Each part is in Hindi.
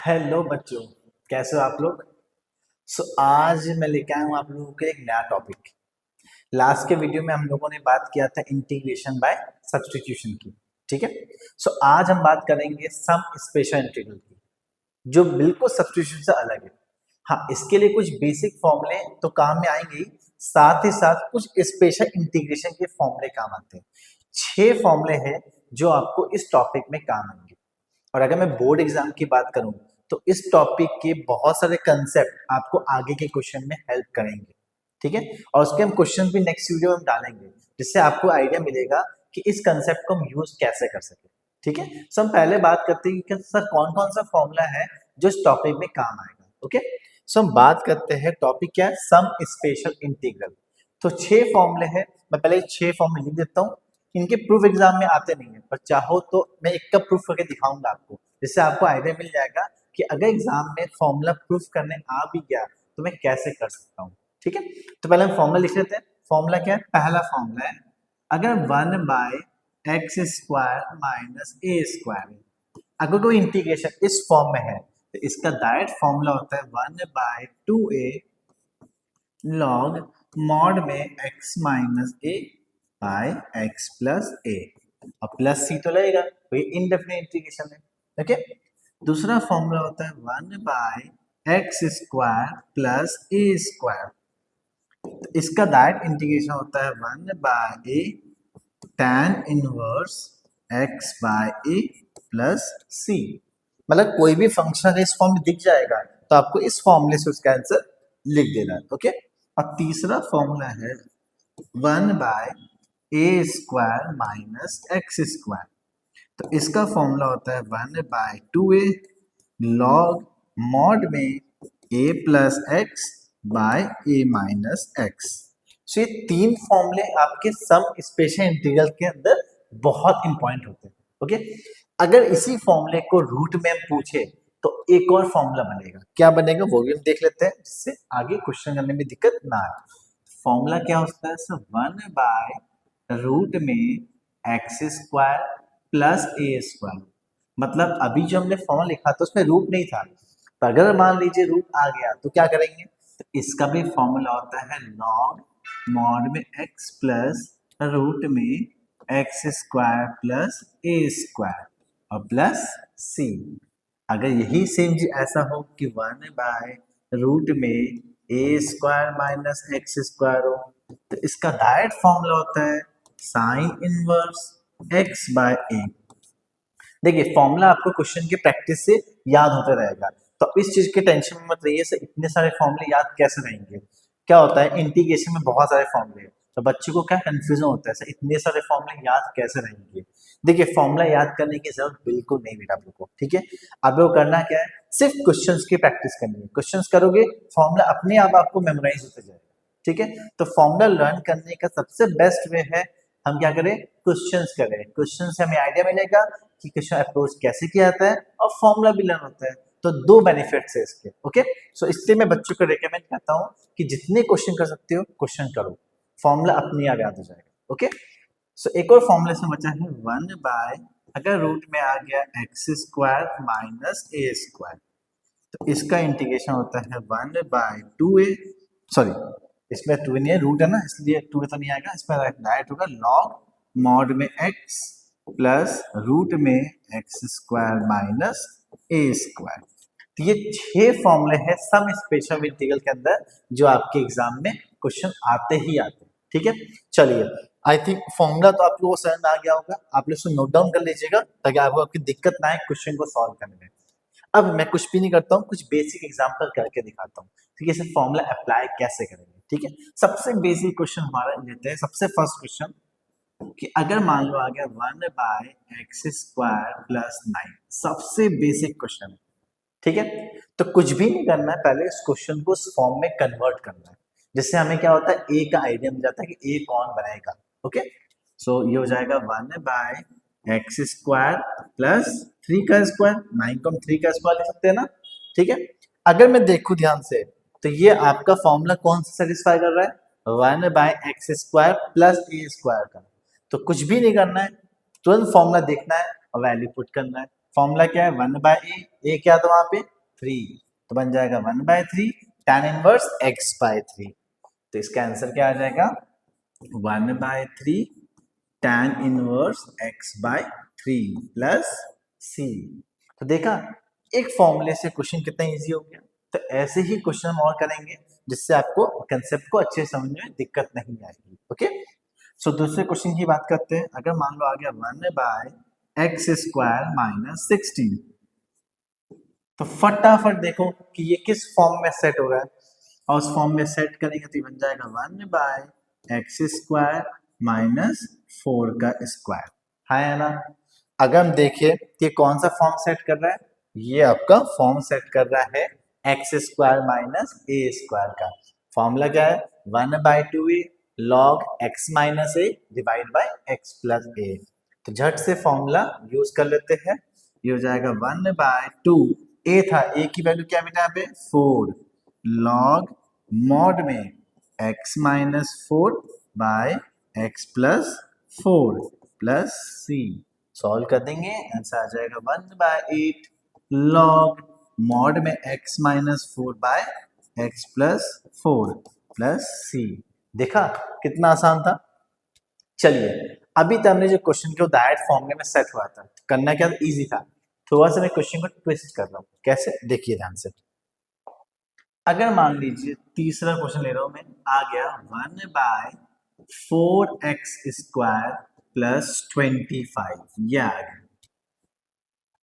हेलो बच्चों, कैसे हो आप लोग। आज मैं लेके आया हूँ आप लोगों के लिए एक नया टॉपिक। लास्ट के वीडियो में हम लोगों ने बात किया था इंटीग्रेशन बाय सब्स्टिट्यूशन की। ठीक है। आज हम बात करेंगे सम स्पेशल इंटीग्रल की, जो बिल्कुल सब्स्टिट्यूशन से अलग है। हाँ, इसके लिए कुछ बेसिक फॉर्मूले तो काम में आएंगे ही, साथ ही साथ कुछ स्पेशल इंटीग्रेशन के फॉर्मूले काम आते हैं। 6 फॉर्मूले हैं जो आपको इस टॉपिक में काम आएंगे। और अगर मैं बोर्ड एग्जाम की बात करूं तो इस टॉपिक के बहुत सारे कंसेप्ट आपको आगे के क्वेश्चन में हेल्प करेंगे। ठीक है। और उसके हम क्वेश्चन भी नेक्स्ट वीडियो में डालेंगे, जिससे आपको आइडिया मिलेगा कि इस कंसेप्ट को हम यूज कैसे कर सके। ठीक है। हम पहले बात करते हैं कि सर कौन कौन सा फॉर्मूला है जो इस टॉपिक में काम आएगा। ओके। हम बात करते हैं, टॉपिक क्या है, सम स्पेशल इंटीग्रल। तो 6 फॉर्मूले हैं। मैं पहले 6 फॉर्मूले लिख देता हूँ। इनके प्रूफ एग्जाम में आते नहीं है, पर चाहो तो मैं एक का प्रूफ करके दिखाऊंगा आपको, जिससे आपको आइडिया मिल जाएगा कि अगर एग्जाम में फॉर्मूला प्रूफ करने आ भी गया तो मैं कैसे कर सकता हूँ। ठीक है। तो पहले हम फॉर्मूला लिख लेते हैं। फॉर्मूला क्या है? पहला फॉर्मूला है, अगर 1/x² माइनस a², अगर कोई इंटीग्रेशन इस फॉर्म में है तो इसका डायरेक्ट फॉर्मूला होता है 1/2a लॉग मॉड में x minus a by x plus a। और प्लस सी तो लगेगा, तो ये इनडेफिनेट इंटीग्रेशन है। ओके। दूसरा फॉर्मूला होता है 1/x² प्लस a²। तो इसका डायरेक्ट इंटीग्रेशन होता है 1/a tan inverse x by a plus c। मतलब कोई भी फंक्शन इस फॉर्म में दिख जाएगा तो आपको इस फॉर्मूले से उसका आंसर लिख देना है। ओके। और तीसरा फॉर्मूला है 1/a² माइनस x²। तो इसका फॉर्मूला होता है 1/2a लॉग मॉड में a plus x by a minus x. So ये 3 फॉर्मूले आपके सम स्पेशल इंटीग्रल के अंदर बहुत इंपॉर्टेंट होते हैं। ओके। अगर इसी फॉर्मूले को रूट में हम पूछे तो एक और फॉर्मूला बनेगा। क्या बनेगा वो भी हम देख लेते हैं, जिससे आगे क्वेश्चन करने में दिक्कत ना आए। फॉर्मूला क्या होता है सर? 1/रूट में x² प्लस a²। मतलब अभी जो हमने फॉर्मूला लिखा था उसमें रूट नहीं था, तो अगर मान लीजिए रूट आ गया तो क्या करेंगे? तो इसका भी फॉर्मूला होता है लॉग मॉड में x प्लस रूट में x² प्लस a² और प्लस c। अगर यही सेम ऐसा हो कि 1/रूट में a² माइनस x² हो, तो इसका डायरेक्ट फॉर्मूला होता है sine inverse x by a। देखिए फॉर्मूला आपको क्वेश्चन की प्रैक्टिस से याद होता रहेगा, तो इस चीज के टेंशन में मत रहिए। सर इतने सारे फॉर्मूले याद कैसे रहेंगे? क्या होता है, इंटीग्रेशन में बहुत सारे फॉर्मूले हैं, तो बच्चे को क्या कंफ्यूजन होता है, सर इतने सारे फॉर्मूले याद कैसे रहेंगे? देखिए फॉर्मूला याद करने की जरूरत बिल्कुल नहीं बेटा आप लोग को। ठीक है। आप लोग को करना क्या है, सिर्फ क्वेश्चंस की प्रैक्टिस करनी है। क्वेश्चंस करोगे फॉर्मूला अपने आप आपको मेमोराइज होते जाएगा। ठीक है। तो फॉर्मूला लर्न करने का सबसे बेस्ट वे है हम क्या करें, क्वेश्चंस करें। क्वेश्चन से हमें आइडिया मिलेगा कि क्वेश्चन अप्रोच कैसे किया जाता है, और फॉर्मूला भी लर्न होता है। तो 2 बेनिफिट्स है इसके। ओके। इसलिए मैं बच्चों को रेकमेंड करता हूँ कि जितने क्वेश्चन कर सकते हो क्वेश्चन करो, फॉर्मूला अपने आप याद हो जाएगा। ओके। एक और फॉर्मूला से बचा है 1/ अगर रूट में आ गया x² माइनस a², तो इसका इंटीग्रेशन होता है 1/2a, सॉरी इसमें 2 नहीं है, रूट है ना, इसलिए 2 तो नहीं आएगा। इसमें डायरेक्ट होगा लॉग मॉड में x प्लस रूट में x² माइनस a²। तो ये 6 फॉर्मूले हैं सम स्पेशल इंटीग्रल के अंदर, जो आपके एग्जाम में क्वेश्चन आते ही आते हैं। ठीक है। चलिए, आई थिंक फॉर्मूला तो आप लोगों को समझ में आ गया होगा। आप लोग इसको नोट डाउन कर लीजिएगा ताकि आपको आपकी दिक्कत ना आए क्वेश्चन को सॉल्व करने में। अब मैं कुछ भी नहीं करता हूँ, कुछ बेसिक एग्जांपल करके दिखाता हूँ। ठीक है। फॉर्मूला अप्लाई कैसे करेंगे। ठीक है। सबसे बेसिक क्वेश्चन हमारा लेते हैं। सबसे फर्स्ट क्वेश्चन कि अगर मान लो आ गया 1/x² प्लस 9। सबसे बेसिक क्वेश्चन है। ठीक है। तो कुछ भी नहीं करना है, पहले इस क्वेश्चन को उस फॉर्म में कन्वर्ट करना है, जिससे हमें क्या होता है, ए का आइडिया मिल जाता है कि ए कौन बनेगा। ओके। ये हो जाएगा 1/x² प्लस 3 का स्क्वायर। 9 को हम 3 का स्क्वायर लिख सकते हैं ना। ठीक है। अगर मैं देखूं ध्यान से तो ये आपका फॉर्मूला कौन सा सेटिस्फाई कर रहा है, 1/x² प्लस a² का। तो कुछ भी नहीं करना है, तुरंत फॉर्मूला देखना है और वैल्यू पुट करना है। फॉर्मूला क्या है, 1/a, क्या था वहां पे 3, तो बन जाएगा 1/3 tan इनवर्स x/3। तो इसका आंसर क्या आ जाएगा 1/3 tan inverse x/3 plus c। तो देखा एक फॉर्मूले से क्वेश्चन कितना इजी हो गया। तो ऐसे ही क्वेश्चन हम और करेंगे जिससे आपको कंसेप्ट को अच्छे समझ में दिक्कत नहीं आएगी। ओके, सो दूसरे क्वेश्चन की बात करते हैं। अगर मान लो आ गया 1/x² माइनस 16, तो फटाफट देखो कि ये किस फॉर्म में सेट हो रहा है, और उस फॉर्म में सेट करेंगे तो ये बन जाएगा 1/x² माइनस 4 का स्क्वायर, है ना। अगर हम देखें कि कौन सा फॉर्म सेट कर रहा है, ये आपका फॉर्म सेट कर रहा है x² माइनस a² का। फॉर्मूला क्या है 1/2a log x minus a divide by x plus a। तो झट से फॉर्मूला यूज कर लेते हैं। ये हो जाएगा 1/2 a था, a की वैल्यू क्या बेटा यहाँ पे 4 log मॉड में x minus 4 by x plus 4 plus c। Solve कर देंगे आंसर आ जाएगा 1/8 log मॉड में x minus 4 by x plus 4 plus c। देखा कितना आसान था। चलिए अभी तक हमने जो क्वेश्चन को डायरेक्ट फॉर्मूले में सेट हुआ था, करना क्या इजी था। थोड़ा सा मैं क्वेश्चन को ट्विस्ट कर रहा हूँ, कैसे देखिए ध्यान से। अगर मान लीजिए तीसरा क्वेश्चन ले रहा हूं मैं, आ गया 1/4x² प्लस 25, ये आ गया।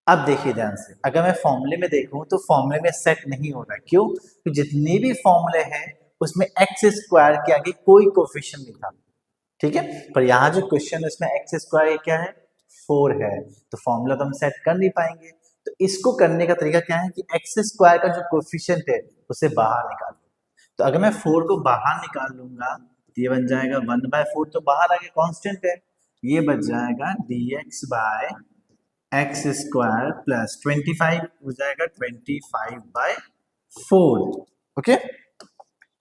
अब देखिए ध्यान से, अगर मैं फॉर्मूले में देखूं तो फॉर्मूले में सेट नहीं हो रहा। क्यों? तो जितने भी फॉर्मूले हैं उसमें x² के आगे कोई कोफिशिएंट नहीं था, ठीक है। पर यहाँ जो क्वेश्चन है उसमें x² क्या है 4 है, तो फॉर्मूला तो हम सेट कर नहीं पाएंगे। तो इसको करने का तरीका क्या है कि x² का जो कोफिशिएंट है उसे बाहर निकाल लो। तो अगर मैं 4 को बाहर निकाल लूंगा तो ये बन जाएगा 1/4, तो बाहर आगे कांस्टेंट है, ये बच जाएगा dx बाय x² प्लस 25 हो जाएगा 25/4। ओके,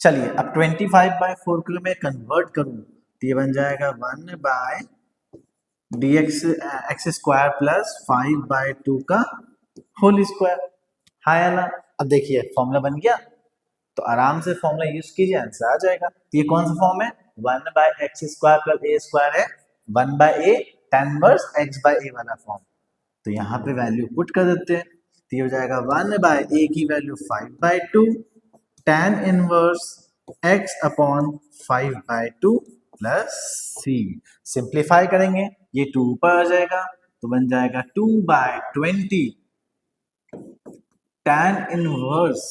चलिए अब 25/4 को मैं कन्वर्ट करूं तो ये बन जाएगा 1/x² प्लस 5/2 का होल स्क्वायर, हाँ या ना। अब देखिए फॉर्मूला बन गया, तो आराम से फॉर्मूला यूज कीजिए आंसर आ जाएगा। ये कौन सा फॉर्म है 1/x² प्लस a² है 1/a tan इनवर्स x/a वाला फॉर्म। तो यहाँ पे वैल्यू पुट कर देते हैं, तो ये हो जाएगा 1/a की value 5/2 tan inverse x upon 5/2 plus c। Simplify करेंगे ये 2 ऊपर आ जाएगा, तो बन जाएगा 2/20 tan इनवर्स,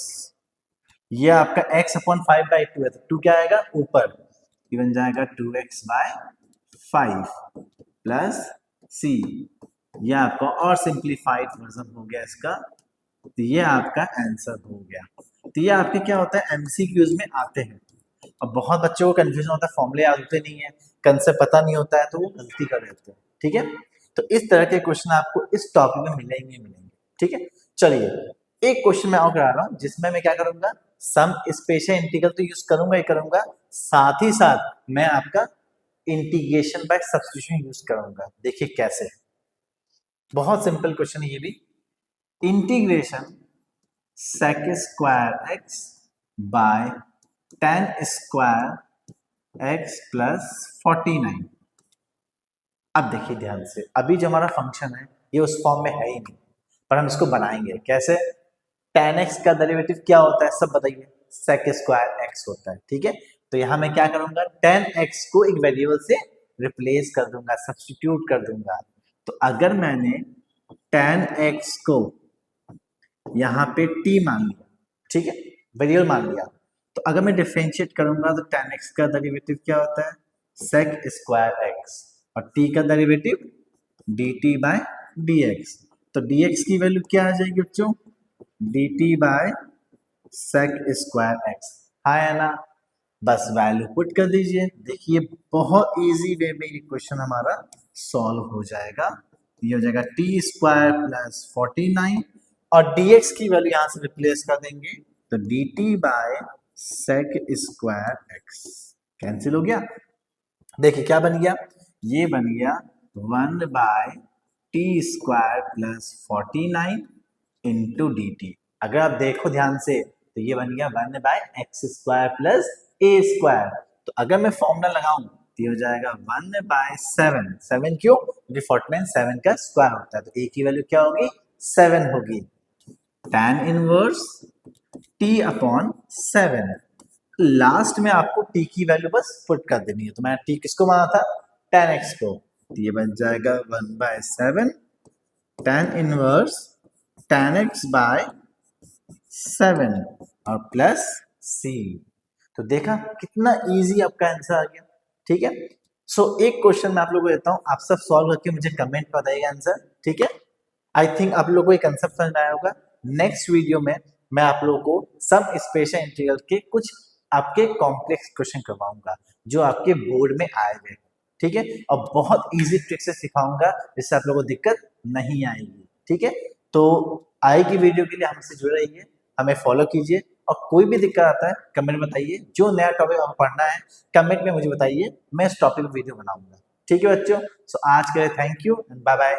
ये आपका x अपॉन 5/2 है, तो 2 क्या आएगा ऊपर, ये बन जाएगा 2x/5 प्लस c। ये आपका और सिंप्लीफाइड वर्जन हो गया इसका, तो ये आपका आंसर हो गया। तो ये आपके क्या होता है एमसीक्यूज में आते हैं, और बहुत बच्चों को कंफ्यूजन होता है, फॉर्मूले याद होते नहीं है, कंसेप्ट पता नहीं होता है, तो वो गलती कर देते हैं, ठीक है। तो इस तरह के क्वेश्चन आपको इस टॉपिक में मिलेंगे, ठीक है। चलिए एक क्वेश्चन मैं और करा रहा हूँ जिसमें मैं क्या करूंगा सम स्पेशल इंटीग्रल तो यूज करूंगा ही करूंगा, साथ ही साथ मैं आपका इंटीग्रेशन बाय सब्स्टिट्यूशन यूज करूंगा। देखिए कैसे, बहुत सिंपल क्वेश्चन है ये भी। Integration sec² x by tan² x plus 49। अब देखिए ध्यान से, अभी जो हमारा फंक्शन है ये उस फॉर्म में है ही नहीं, पर हम इसको बनाएंगे कैसे। tan x का डेरिवेटिव क्या होता है सब बताइए, sec² x होता है, ठीक है। तो यहां मैं क्या करूंगा tan x को एक वेरिएबल से रिप्लेस कर दूंगा, सब्स्टिट्यूट कर दूंगा। तो अगर मैंने tan x को यहाँ पे t मान लिया, ठीक है, वेरिएबल मान लिया, तो अगर मैं डिफरेंशिएट करूंगा तो tan x का डेरिवेटिव क्या होता है sec² x, और t का डेरिवेटिव dt बाय dx। तो dx की वैल्यू क्या आ जाएगी बच्चों dt बाय sec² x, हाँ या ना। बस वैल्यू पुट कर दीजिए, देखिए बहुत इजी वे में ये क्वेश्चन हमारा सॉल्व हो जाएगा। ये हो जाएगा t² प्लस 49, और dx की वैल्यू यहां से रिप्लेस कर देंगे, तो dt bye sec² x cancel हो गया। देखिए क्या बन गया, ये बन गया 1/t² प्लस 49 इंटू dt। अगर आप देखो ध्यान से तो ये बन गया 1/x² प्लस a²। तो अगर मैं फॉर्मूला लगाऊं तो ये हो जाएगा 1/7। 7 क्यों? क्योंकि 49 7 का स्क्वायर होता है, तो a की वैल्यू क्या होगी? 7 होगी। tan inverse t/7। लास्ट में आपको t की वैल्यू बस पुट कर देनी है। तो मैंने t किसको माना था? tan x को। तो ये बन जाएगा 1/7 tan इनवर्स tan x/7 और प्लस c। तो देखा कितना इजी आपका आंसर आ गया। ठीक है, सो एक क्वेश्चन मैं आप लोगों को देता हूं, आप सब सॉल्व करके मुझे कमेंट में बताइएगा आंसर। ठीक है, आई थिंक आप लोगों को एक कंसेप्ट समझ आया होगा। नेक्स्ट वीडियो में मैं आप लोगों को सम स्पेशल इंटीग्रल के कुछ आपके कॉम्प्लेक्स क्वेश्चन करवाऊंगा जो आपके बोर्ड में आए हुए। ठीक है, और बहुत इजी ट्रिक से सिखाऊंगा जिससे आप लोगों को दिक्कत नहीं आएगी। ठीक है, तो आएगी वीडियो के लिए हमसे जुड़े रहिए, हमें फॉलो कीजिए, और कोई भी दिक्कत आता है कमेंट में बताइए। जो नया टॉपिक आपको पढ़ना है कमेंट में मुझे बताइए, मैं इस टॉपिक पर वीडियो बनाऊंगा। ठीक है बच्चों, सो आज के लिए thank you and bye bye.